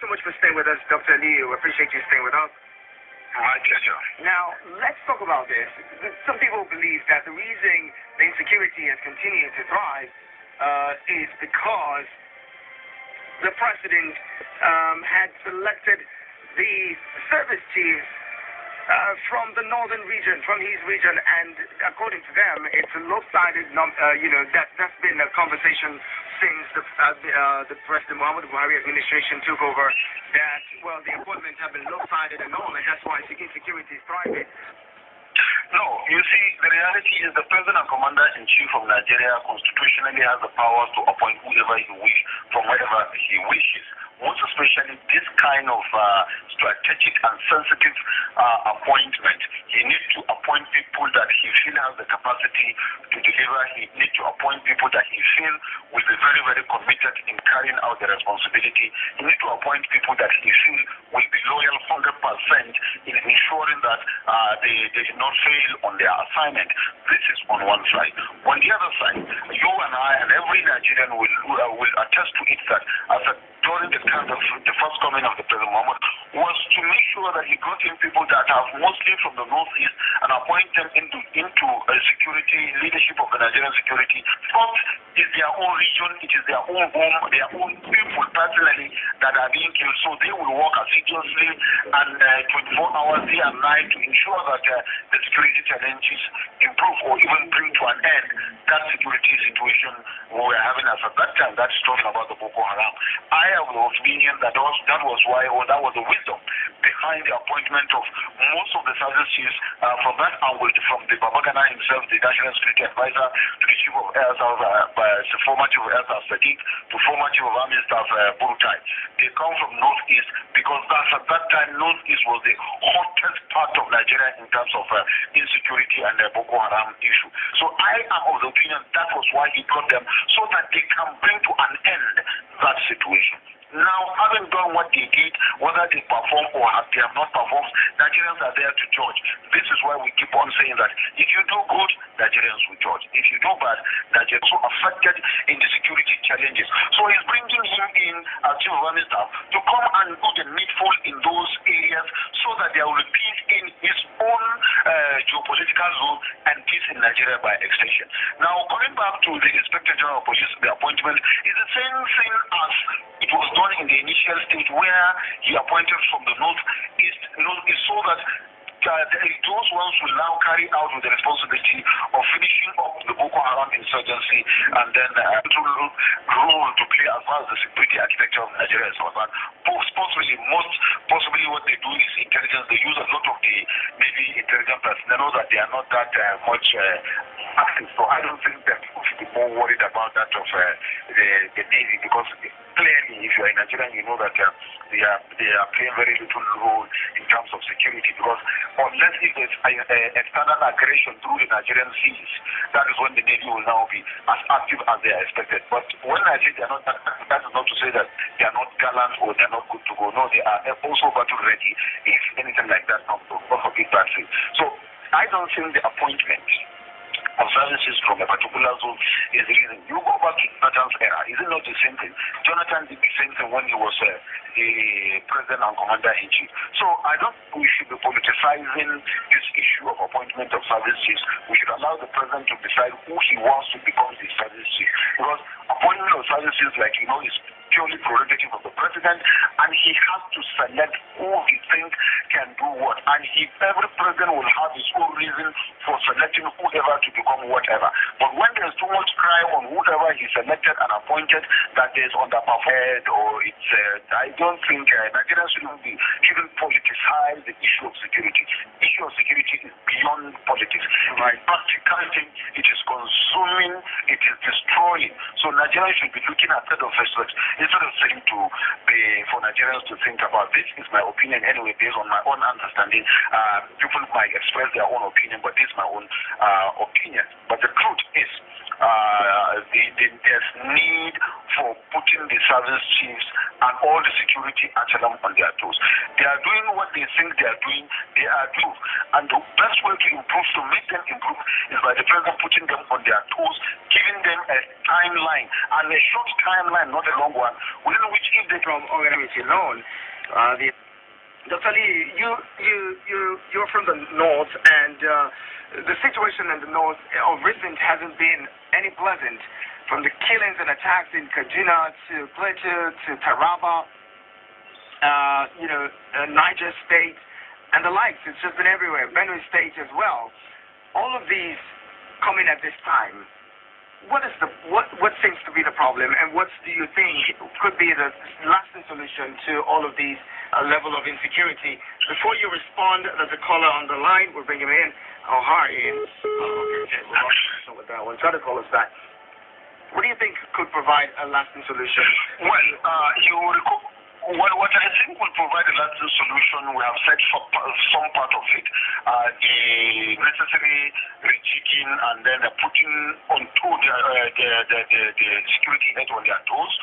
so much for staying with us, Dr. Aliyu. Appreciate you staying with us. My pleasure. Now, let's talk about this. Some people believe that the reason the insecurity has continued to thrive is because the president had selected the service chiefs from the northern region, from his region, and according to them, it's a lopsided. That's been a conversation since the President Muhammadu Buhari administration took over. That the appointments have been lopsided and all, and that's why insecurity is thriving. No, you see, the reality is the President and Commander-in-Chief of Nigeria constitutionally has the power to appoint whoever he wishes from wherever he wishes. Most especially this kind of strategic and sensitive appointment. He needs to appoint people that he feels has the capacity to deliver. He needs to appoint people that he feels will be very, very committed in carrying out the responsibility. He needs to appoint people that he feels will be loyal 100% in ensuring that they did not fail on their assignment. This is on one side. On the other side, you and I and every Nigerian will attest to it that during the time of the first coming of the President Muhammad was to make sure that he got in people that are mostly from the northeast and appoint them into security, leadership of the Nigerian security. First is their own region, it is their own home, their own people personally that are being killed. So they will work assiduously and 24 hours day and night to ensure that the security challenges improve or even bring to an end that security situation we were having as at that time. That's talking about the Boko Haram. I am of the opinion that was why, or that was the wisdom behind the appointment of most of the service chiefs from that angle, from the Babagana himself, the National Security Advisor, to the Chief of Air Staff, the former Chief of Air Staff Sadiq, to former Chief of Army Staff Burutai. They come from Northeast because at that time Northeast was the hottest part of Nigeria in terms of insecurity and the Boko Haram issue. So I am of the opinion that was why he got them, so that they can bring to an end that situation. Now, having done what they did, whether they perform or they have not performed, Nigerians are there to judge. This is why we keep on saying that if you do good, Nigerians will judge. If you do bad, Nigerians are affected in the security challenges. So he's bringing him in as Chief of Army Staff to come and do the needful in those areas so that there will be peace in his own geopolitical zone and peace in Nigeria by extension. Now, coming back to the Inspector General of Police, the appointment is the same thing as it was done in the initial stage where he appointed from the northeast, so that those ones will now carry out with the responsibility of finishing up the Boko Haram insurgency and then role to play as far as the security architecture of Nigeria is concerned. Most possibly what they do is intelligence. They use a lot of the maybe intelligent personnel that they are not that much active. So I don't think that people should be more worried about that of the Navy, because clearly, if you are in Nigeria, you know that they are playing very little role in terms of security, because unless if there's external aggression through the Nigerian seas, that is when the Navy will now be as active as they are expected. But when I say they are not, that is not to say that they are not gallant or they are not good to go. No, they are also battle ready if anything like that comes to a big bad thing. So I don't think the appointment of services from a particular zone is the reason. You go back to Jonathan's era, is it not the same thing? Jonathan did the same thing when he was the President and Commander-in-Chief. So I don't think we should be politicizing this issue of appointment of service chiefs. We should allow the President to decide who he wants to become the service chief. Because appointment of service chiefs, like you know, is purely prerogative of the President, and he has to select who he thinks can do what. And every President will have his own reason for selecting whoever to become whatever. But when there's too much cry on whoever he selected and appointed that is underperformed or it's, I don't think Nigerians shouldn't politicize the issue of security. The issue of security is beyond politics. Right. Practically, it is consuming, it is destroying. So Nigerians should be looking at that of research instead of saying for Nigerians to think about this. Is my opinion anyway, based on my own understanding. People might express their own opinion, but this is my own opinion. But the truth is, there's need for putting the service chiefs and all the security echelon on their toes. They are doing what they think they are doing. They are doing, and the best way to improve, to make them improve, is by the President putting them on their toes, giving them a timeline, and a short timeline, not a long one, within which if they from organization. insecurity alone. Dr. Lee, you're from the north, and the situation in the north of recent hasn't been any pleasant. From the killings and attacks in Kaduna to Plateau to Taraba, Niger State, and the likes. It's just been everywhere. Benue State as well. All of these coming at this time. What seems to be the problem, and what do you think could be the lasting solution to all of these level of insecurity? Before you respond, there's a caller on the line. We'll bring him in. Oh, hi, Ian. Okay, we'll start with that one. Try to call us back. What do you think could provide a lasting solution? Well, what I think will provide a lasting solution, we have said for some part of it, the necessary rejigging and then putting onto the security net on their toes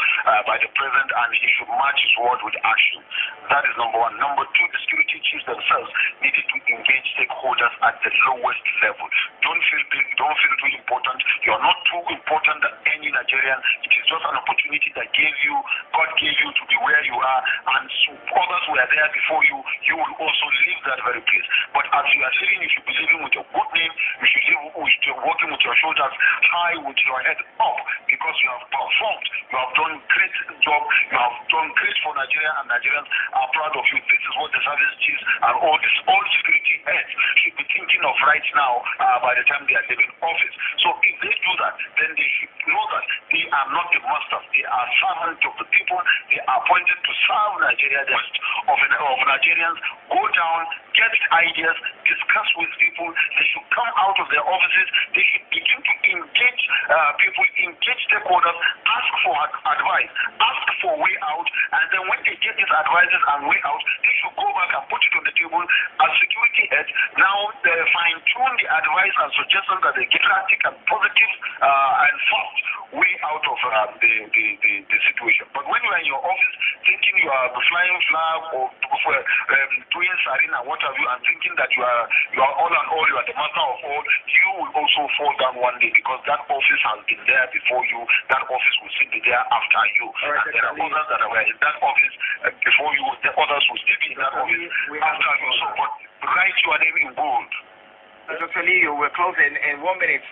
by the president, and he should match his word with action. That is number one. Number two, the security chiefs themselves needed to engage stakeholders at the lowest level. Don't feel big, don't feel too important. You are not too important than any Nigerian. It is just an opportunity that God gave you to be where you are. And so others were there before you, you will also leave that very place. But as you are living, you should be living with a good name, you should live walking with your shoulders high, with your head up, because you have performed, you have done great job, you have done great for Nigeria, and Nigerians are proud of you. This is what the service chiefs and all security heads should be thinking of right now by the time they are leaving office. So if they do that, then they should know that they are not the masters, they are servants of the people, they are appointed to serve Nigeria, the rest of Nigerians. Go down, get ideas, discuss with people. They should come out of their offices. They should begin to engage people, engage stakeholders, ask for advice, ask for way out, and then when they get these advices and way out, they should go back and put it on the table as security heads. Now they fine-tune the advice and suggestions that they get drastic and positive and fast way out of the situation. But when you are in your office thinking you are the flying flag or doing sarin and what have you, and thinking that you are all and all, you are the master of all, you will also fall down one day, because that office has been there before you, that office will still be there after you. Right, and there are others that were in that office before you, the others will still be in that office after you. So but write your name in bold. Dr. Lee, we're closing in 1 minute.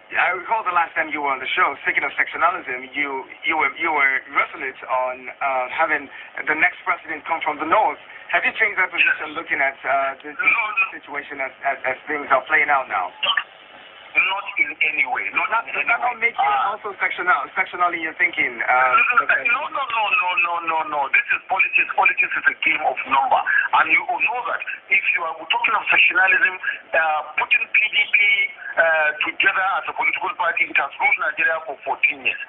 I recall the last time you were on the show, speaking of sectionalism, you were resolute on having the next president come from the north. Have you changed that position, looking at the situation as things are playing out now? Not in any way. Does that not make you also sectional in your thinking? No. This is politics. Politics is a game of number. And you will know that if you are talking of sectionalism, putting PDP together as a political party, it has ruled Nigeria for 14 years.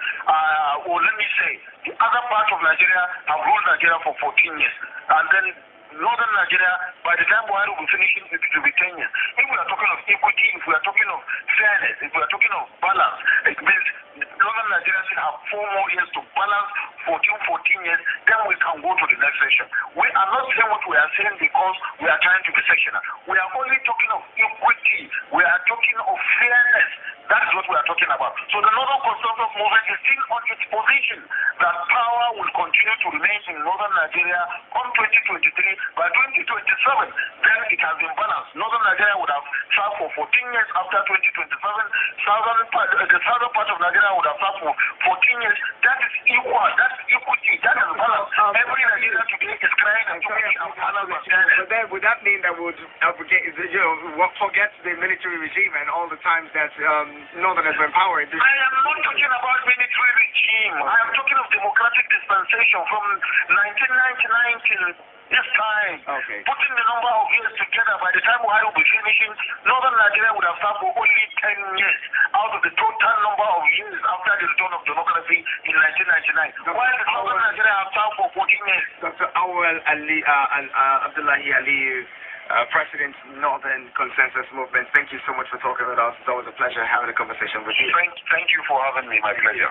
Or let me say, the other part of Nigeria have ruled Nigeria for 14 years. And then Northern Nigeria, by the time Buhari will be finishing, it will be 10 years. If we are talking of equity, if we are talking of fairness, if we are talking of balance, it means Northern Nigeria should have 4 more years to balance 14 years, then we can go to the next session. We are not saying what we are saying because we are trying to be sectional. We are only talking of equity. We are talking of fairness. That is what we are talking about. So the Northern Conservative Movement is still on its position that power will continue to remain in Northern Nigeria on 2023. By 2027, then it has been balanced. Northern Nigeria would have served for 14 years after 2027. The southern part of Nigeria would have served for 14 years. That is equal. That's equity. That is balance. Every Nigerian today is crying and talking and balance. But then would that mean that we would forget the military regime and all the times that Northerners were empowered? I am not talking about military regime. I am talking of democratic dispensation from 1999 till this time. Okay. Putting the number of years together, by the time Buhari will be finishing, Northern Nigeria would have served for only 10 years out of the total number of years after the return of democracy in 1999. While the Northern Nigeria have served for 14 years. Dr. Awwal Abdullahi Aliyu, President, Northern Consensus Movement, thank you so much for talking with us. It's always a pleasure having a conversation with you. Thank you for having me. My pleasure.